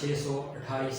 628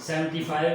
75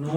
9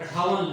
58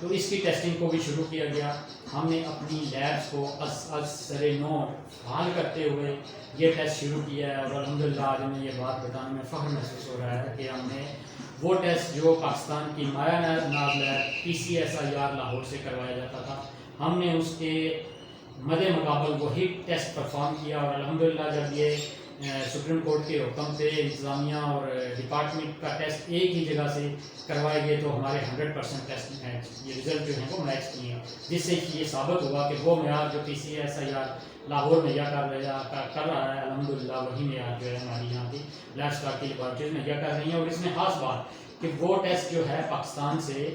تو اس کی ٹیسٹنگ کو بھی شروع کیا گیا. ہم نے اپنی لیبس کو از سر نو بحال کرتے ہوئے یہ ٹیسٹ شروع کیا ہے, اور الحمدللہ آج ہمیں یہ بات بتانے میں فخر محسوس ہو رہا ہے کہ ہم نے وہ ٹیسٹ جو پاکستان کی مایا ناز لیب PCSIR لاہور سے کروایا جاتا تھا, ہم نے اس کے مد مقابل وہی ٹیسٹ پرفارم کیا, اور الحمدللہ جب یہ سپریم کورٹ کے حکم پہ انتظامیہ اور ڈپارٹمنٹ کا ٹیسٹ ایک ہی جگہ سے کروائے گئے تو ہمارے 100% ٹیسٹ یہ رزلٹ جو ہیں وہ میچ کیے ہیں, جس سے یہ ثابت ہوا کہ وہ معیار جو PCSIR لاہور میں کر رہا ہے الحمدللہ وہی معیار جو ہے ہماری یہاں کی لیب اسٹاف کی لیبارٹریز میں کر رہی ہیں. اور اس میں خاص بات کہ وہ ٹیسٹ جو ہے پاکستان سے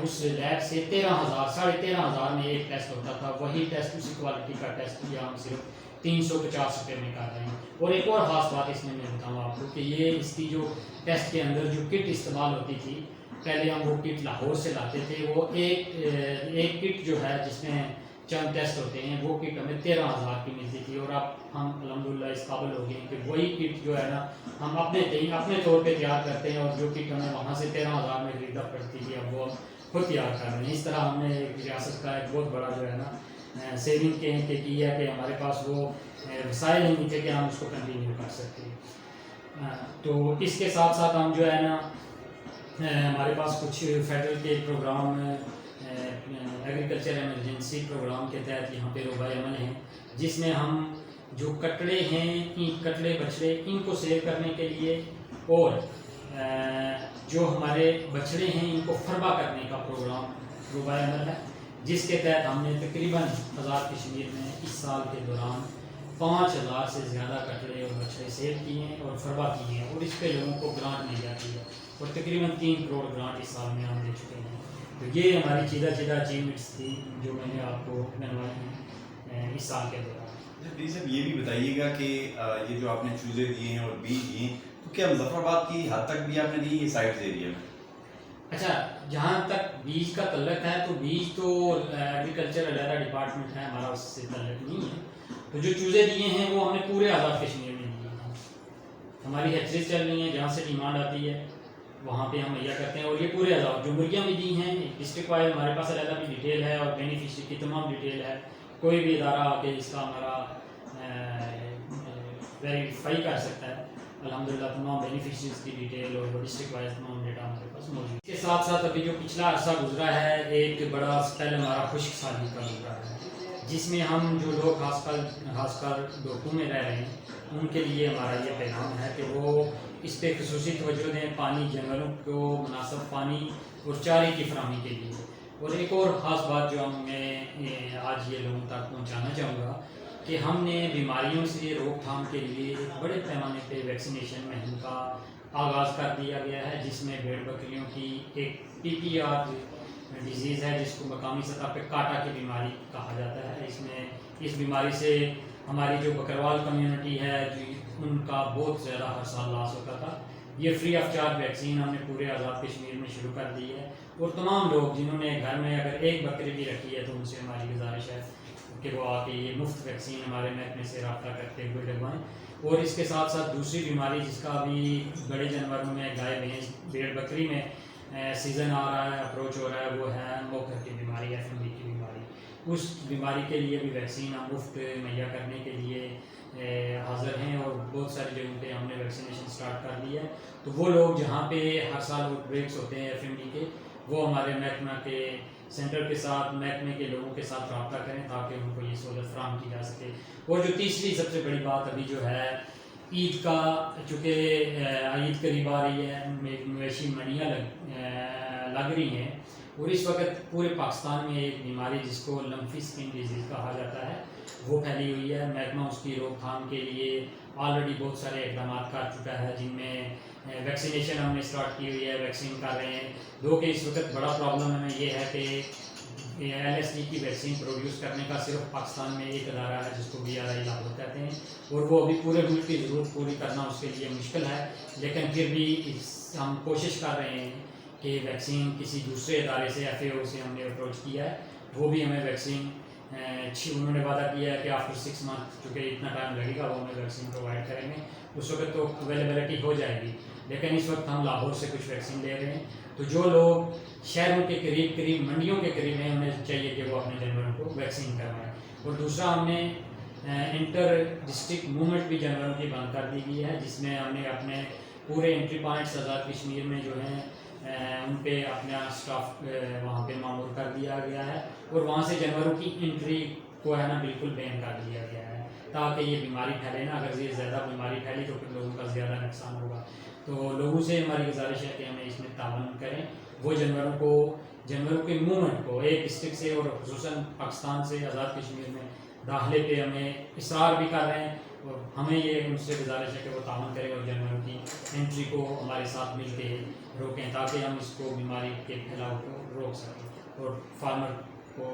اس لیب سے 13,000 میں ایک ٹیسٹ ہوتا تھا, وہی ٹیسٹ اسی کوالٹی کا ٹیسٹ یہ ہم صرف 350 روپے میں کر رہے ہیں. اور ایک اور خاص بات اس میں بتاؤں آپ کو کہ یہ اس کی جو ٹیسٹ کے اندر جو کٹ استعمال ہوتی تھی, پہلے ہم وہ کٹ لاہور سے لاتے تھے, وہ ایک کٹ جو ہے جس میں چند ٹیسٹ ہوتے ہیں وہ کٹ ہمیں 13,000 کی ملتی تھی, اور اب ہم الحمدللہ اس قابل ہو گئے کہ وہی کٹ جو ہے نا ہم اپنے طور پہ تیار کرتے ہیں, اور جو کٹ ہمیں وہاں سے 13,000 میں خریدنا پڑتی تھی اب وہ خود تیار کر رہے ہیں. اس طرح ہم نے ایک ریاست کا ایک بہت بڑا جو ہے نا سیونگ کے کی ہے کہ ہمارے پاس وہ وسائل نہیں تھے کہ ہم اس کو کنٹینیو کر سکتے. تو اس کے ساتھ ساتھ ہم جو ہے نا ہمارے پاس کچھ فیڈرل کے پروگرام ایگریکلچر ایمرجنسی پروگرام کے تحت یہاں پہ روبہ عمل ہیں, جس میں ہم جو کٹڑے ہیں کٹڑے بچڑے ان کو سیو کرنے کے لیے, اور جو ہمارے بچڑے ہیں ان کو فربا کرنے کا پروگرام روبہ عمل ہے, جس کے تحت ہم نے تقریباً 1000 کشمیر میں اس سال کے دوران 5000 سے زیادہ کٹڑے اور بچڑے سیو کیے ہیں اور فربا کیے ہیں, اور اس پہ لوگوں کو گرانٹ مل جاتی ہے, اور تقریباً 3 کروڑ گرانٹ اس سال میں ہم دے چکے ہیں. تو یہ ہماری چیدہ اچیومنٹس تھی جو میں نے آپ کو بنوائی ہیں اس سال کے دوران. صاحب یہ بھی بتائیے گا کہ یہ جو آپ نے چوزے دیے ہیں اور بیج دیے ہیں تو کیا مظفر آباد کی حد تک بھی آپ نے دی یہ سائٹس ایریا میں؟ اچھا, جہاں تک بیج کا تعلق ہے تو بیج تو ایگریکلچر علیحدہ ڈپارٹمنٹ ہے, ہمارا اس سے تعلق نہیں ہے. تو جو چوزے دیے ہیں وہ ہم نے پورے آزاد کشمیر میں دیے ہیں. ہماری ہیچریز چل رہی ہیں, جہاں سے ڈیمانڈ آتی ہے وہاں پہ ہم مہیا کرتے ہیں, اور یہ پورے آزاد جو مرغیاں بھی دی ہیں ڈسٹرکٹ وائز ہمارے پاس علیحدہ بھی ڈیٹیل ہے, اور بینیفیشری کی تمام ڈیٹیل ہے. کوئی بھی ادارہ آ کے اس کا ہمارا ویریفائی کر سکتا ہے. الحمدللہ تمام بینیفیشریز کی ڈیٹیل اور ڈسٹرکٹ وائز تمام ڈیٹا ہمارے پاس موجود ہے. اس کے ساتھ ساتھ ابھی جو پچھلا عرصہ گزرا ہے ایک بڑا اسپیل ہمارا خشک سالی کا گزرا ہے, جس میں ہم جو لوگ خاص کر ڈوکو میں رہ رہے ہیں ان کے لیے ہمارا یہ پیغام ہے کہ وہ اس پہ خصوصی توجہ دیں, پانی جنگلوں کو مناسب پانی اور چارے کی فراہمی کے لیے. اور ایک اور خاص بات جو میں آج یہ لوگوں تک پہنچانا چاہوں گا کہ ہم نے بیماریوں سے روک تھام کے لیے ایک بڑے پیمانے پہ ویکسینیشن مہم کا آغاز کر دیا گیا ہے, جس میں بھیڑ بکریوں کی ایک PPR ڈیزیز ہے جس کو مقامی سطح پہ کاٹا کی بیماری کہا جاتا ہے. اس میں اس بیماری سے ہماری جو بکروال کمیونٹی ہے ان کا بہت زیادہ ہر سال لاس ہوتا تھا. یہ فری آف چارج ویکسین ہم نے پورے آزاد کشمیر میں شروع کر دی ہے, اور تمام لوگ جنہوں نے گھر میں اگر ایک بکری بھی رکھی ہے تو ان سے ہماری گزارش ہے کہ وہ آ کے یہ مفت ویکسین ہمارے محکمے سے رابطہ کرتے ہوئے لگوائیں. اور اس کے ساتھ ساتھ دوسری بیماری جس کا بھی بڑے جانوروں میں گائے بھینس بھیڑ بکری میں سیزن آ رہا ہے, اپروچ ہو رہا ہے, وہ ہے موکر کی بیماری, FMD کی بیماری. اس بیماری کے لیے بھی ویکسین ہم مفت مہیا کرنے کے لیے حاضر ہیں, اور بہت ساری جگہوں پہ ہم نے ویکسینیشن سٹارٹ کر دی ہے. تو وہ لوگ جہاں پہ ہر سال آؤٹ بریکس ہوتے ہیں FMD کے, وہ ہمارے محکمہ کے سینٹر کے ساتھ محکمے کے لوگوں کے ساتھ رابطہ کریں تاکہ ان کو یہ سہولت فراہم کی جا سکے. اور جو تیسری سب سے بڑی بات ابھی جو ہے عید کا, چونکہ عید قریب آ رہی ہے, مویشی منڈیاں لگ رہی ہیں, اور اس وقت پورے پاکستان میں ایک بیماری جس کو لمفی اسکن ڈیزیز کہا جاتا ہے وہ پھیلی ہوئی ہے. محکمہ اس کی روک تھام کے لیے آلریڈی بہت سارے اقدامات کر چکا ہے, جن میں ویکسینیشن ہم نے اسٹارٹ کی ہوئی ہے, ویکسین کر رہے ہیں. دو کہ اس وقت بڑا پرابلم ہمیں یہ ہے کہ LSD کی ویکسین پروڈیوس کرنے کا صرف پاکستان میں ایک ادارہ ہے جس کو BRI لاہور کہتے ہیں, اور وہ ابھی پورے ملک کی ضرورت پوری کرنا اس کے لیے مشکل ہے. لیکن پھر بھی ہم کوشش کر رہے ہیں کہ ویکسین کسی دوسرے ادارے سے FAO سے ہم نے اپروچ کیا ہے, وہ بھی ہمیں ویکسین انہوں نے وعدہ کیا ہے کہ آفٹر 6 منتھ چونکہ اتنا ٹائم لگے گا وہ ہمیں ویکسین پرووائڈ کریں گے، اس وقت تو اویلیبلٹی ہو جائے گی، لیکن اس وقت ہم لاہور سے کچھ ویکسین لے رہے ہیں۔ تو جو لوگ شہروں کے قریب منڈیوں کے قریب ہیں انہیں چاہیے کہ وہ اپنے جانوروں کو ویکسین کروائیں۔ اور دوسرا ہم نے انٹر ڈسٹرکٹ موومنٹ بھی جانوروں کی بند کر دی گئی ہے، جس میں ہم نے اپنے پورے انٹری پوائنٹس آزاد کشمیر میں جو ہیں ان پہ اپنا اسٹاف وہاں پہ معمور کر دیا گیا ہے، اور وہاں سے جانوروں کی انٹری کو ہے نا بالکل بین کر دیا گیا ہے تاکہ یہ بیماری پھیلے نا۔ اگر یہ زیادہ بیماری پھیلی تو پھر لوگوں کا زیادہ نقصان ہوگا۔ تو لوگوں سے ہماری گزارش ہے کہ ہمیں اس میں تعاون کریں، وہ جانوروں کے موومنٹ کو ایک ڈسٹرکٹ سے اور خصوصاً پاکستان سے آزاد کشمیر میں داخلے پہ ہمیں اصرار بھی کر رہے ہیں، اور ہمیں یہ ان سے گزارش ہے کہ وہ تعاون کریں اور جانوروں کی انٹری کو ہمارے ساتھ مل کے روکیں تاکہ ہم اس کو بیماری کے پھیلاؤ کو روک سکیں اور فارمر کو